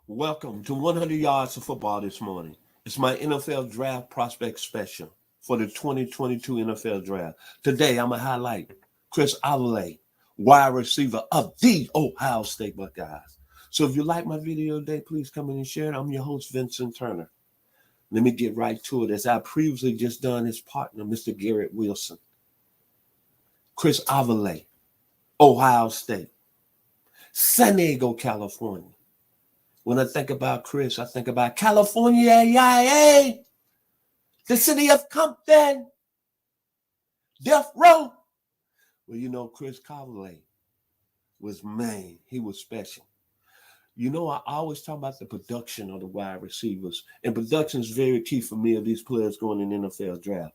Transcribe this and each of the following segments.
Welcome to 100 Yards of Football this morning. It's my NFL Draft Prospect Special for the 2022 NFL Draft. Today, I'm going to highlight Chris Olave, wide receiver of the Ohio State Buckeyes. So if you like my video today, please come in and share it. I'm your host, Vincent Turner. Let me get right to it. As I previously just done his partner, Mr. Garrett Wilson. Chris Olave, Ohio State, San Diego, California. When I think about Chris, I think about California, the city of Compton, Death Row. Well, you know, Chris Olave was Maine. He was special. You know, I always talk about the production of the wide receivers, and production is very key for me of these players going in the NFL draft.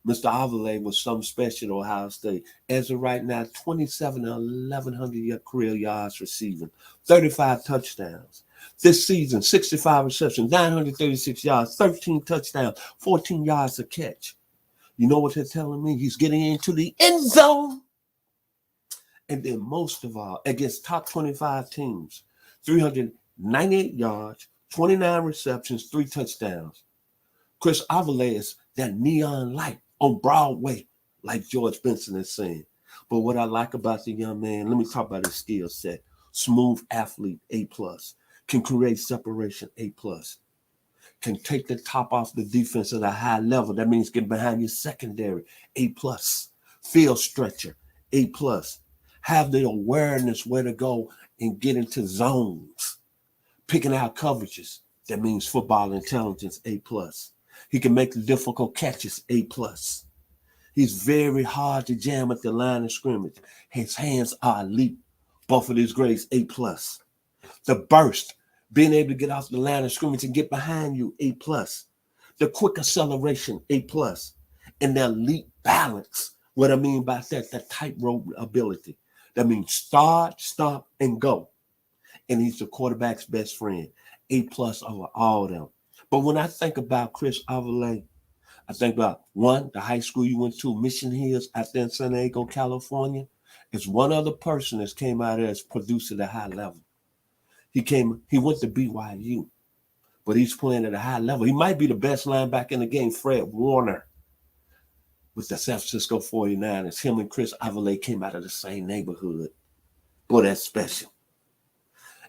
Mr. Olave was something special at Ohio State. As of right now, 27 1,100 career yards receiving, 35 touchdowns. This season, 65 receptions, 936 yards, 13 touchdowns, 14 yards a catch. You know what they're telling me? He's getting into the end zone. And then most of all, against top 25 teams, 398 yards, 29 receptions, 3 touchdowns. Chris Olave is that neon light on Broadway, like George Benson is saying. But what I like about the young man, let me talk about his skill set. Smooth athlete, A+. Can create separation, A+. Can take the top off the defense at a high level. That means get behind your secondary, A+. Field stretcher, A+. Have the awareness where to go and get into zones. Picking out coverages, that means football intelligence, A+. He can make the difficult catches, A+. He's very hard to jam at the line of scrimmage. His hands are elite. Both of these grades, A+. The burst, being able to get off the line of scrimmage and get behind you, A+. The quick acceleration, A+. And the elite balance. What I mean by that, the tightrope ability. That means start, stop, and go. And he's the quarterback's best friend, A+ over all of them. But when I think about Chris Olave, I think about, one, the high school you went to, Mission Hills, out there in San Diego, California. It's one other person that came out there as produced at a high level. He went to BYU, but he's playing at a high level. He might be the best linebacker in the game, Fred Warner, with the San Francisco 49ers. Him and Chris Olave came out of the same neighborhood. Boy, that's special.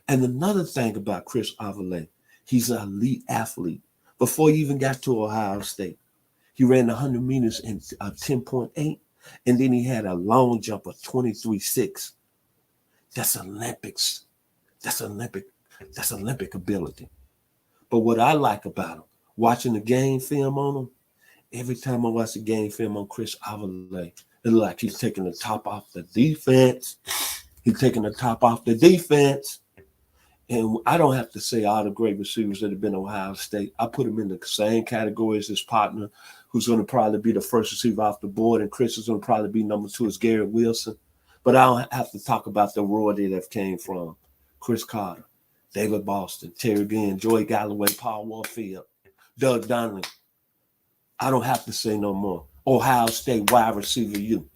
And another thing about Chris Olave, he's an elite athlete. Before he even got to Ohio State, he ran 100 meters in 10.8, and then he had a long jump of 23.6. That's Olympics. That's Olympic ability. But what I like about him, watching the game film on him, every time I watch the game film on Chris Olave, it's like he's taking the top off the defense. He's taking the top off the defense. And I don't have to say all the great receivers that have been Ohio State. I put him in the same category as his partner, who's going to probably be the first receiver off the board, and Chris is going to probably be number 2 as Garrett Wilson. But I don't have to talk about the royalty that came from Chris Carter, David Boston, Terry Ginn, Joey Galloway, Paul Warfield, Doug Donnelly. I don't have to say no more. Ohio State wide receiver U.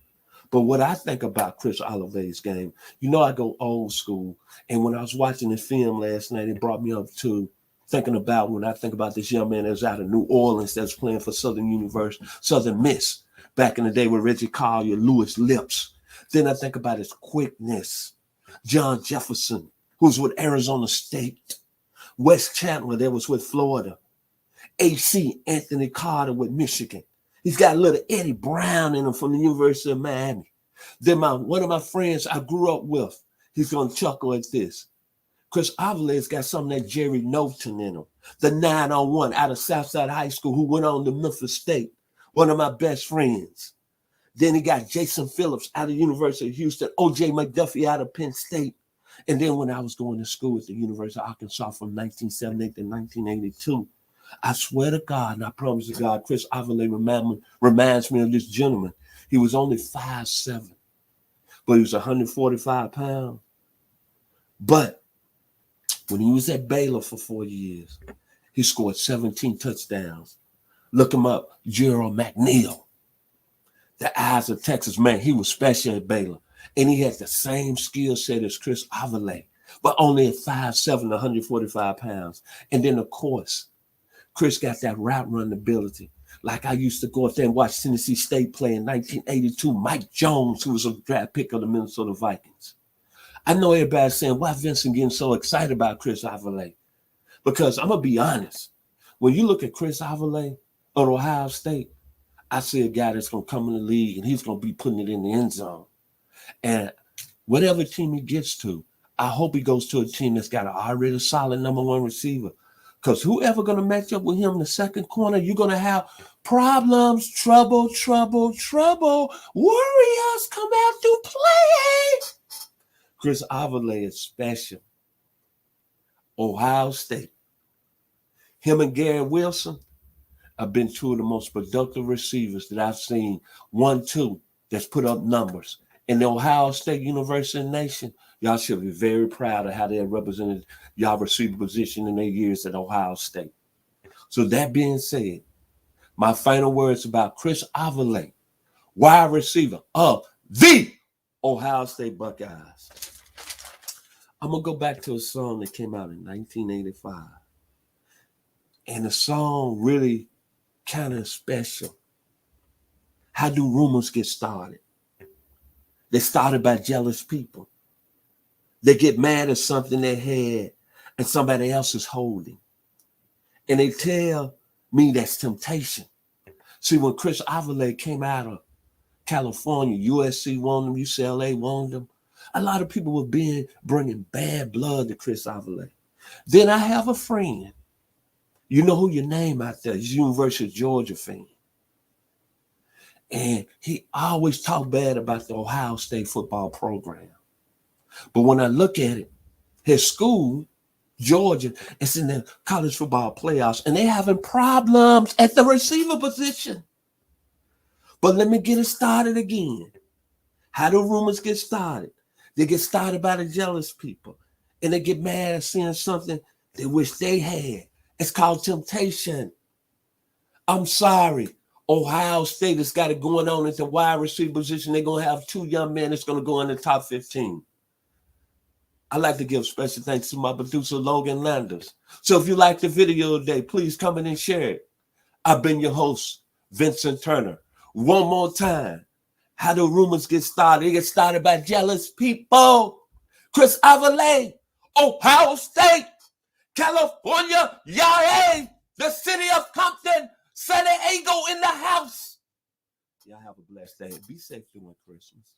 But what I think about Chris Olave's game, you know I go old school. And when I was watching the film last night, it brought me up to thinking about when I think about this young man that was out of New Orleans that was playing for Southern Miss, back in the day with Reggie Collier, Lewis Lips. Then I think about his quickness. John Jefferson, who's with Arizona State. Wes Chandler, that was with Florida. AC Anthony Carter with Michigan. He's got a little Eddie Brown in him from the University of Miami. Then one of my friends I grew up with, he's going to chuckle at this. Chris Olave's got some of that Jerry Knowlton in him. The 9-on-1 out of Southside High School who went on to Memphis State. One of my best friends. Then he got Jason Phillips out of the University of Houston. O.J. McDuffie out of Penn State. And then when I was going to school at the University of Arkansas from 1978 to 1982, I swear to God, and I promise to God, Chris Olave reminds me of this gentleman. He was only 5'7", but he was 145 pounds. But when he was at Baylor for 4 years, he scored 17 touchdowns. Look him up, Gerald McNeil. The Eyes of Texas, man, he was special at Baylor. And he had the same skill set as Chris Olave. but only at 5'7", 145 pounds. And then, of course, Chris got that route run ability. Like I used to go up there and watch Tennessee State play in 1982. Mike Jones, who was a draft pick of the Minnesota Vikings. I know everybody's saying, why Vincent getting so excited about Chris Olave? Because I'm going to be honest. When you look at Chris Olave at Ohio State, I see a guy that's going to come in the league and he's going to be putting it in the end zone. And whatever team he gets to, I hope he goes to a team that's got an already solid number one receiver. Because whoever going to match up with him in the second corner, you're going to have problems, trouble. Warriors come out to play. Chris Olave is special. Ohio State. Him and Gary Wilson have been two of the most productive receivers that I've seen. 1-2 that's put up numbers. In the Ohio State University Nation, y'all should be very proud of how they have represented y'all receiver position in their years at Ohio State. So that being said, my final words about Chris Olave, wide receiver of the Ohio State Buckeyes. I'm going to go back to a song that came out in 1985. And the song really kind of special. How do rumors get started? They started by jealous people. They get mad at something they had and somebody else is holding. And they tell me that's temptation. See, when Chris Olave came out of California, USC wanted him, UCLA wanted him, a lot of people were bringing bad blood to Chris Olave. Then I have a friend. You know who your name out there. He's a University of Georgia fan. And he always talked bad about the Ohio State football program. But when I look at it, his school, Georgia, is in the college football playoffs, and they're having problems at the receiver position. But let me get it started again. How do rumors get started? They get started by the jealous people, and they get mad at seeing something they wish they had. It's called temptation. I'm sorry. Ohio State has got it going on at the wide receiver position. They're going to have two young men that's going to go in the top 15. I'd like to give special thanks to my producer, Logan Landers. So if you like the video today, please come in and share it. I've been your host, Vincent Turner. One more time. How do rumors get started? They get started by jealous people. Chris Olave, Ohio State, California, yay! The city of Compton, San Diego in the house. Y'all have a blessed day. Be safe during Christmas.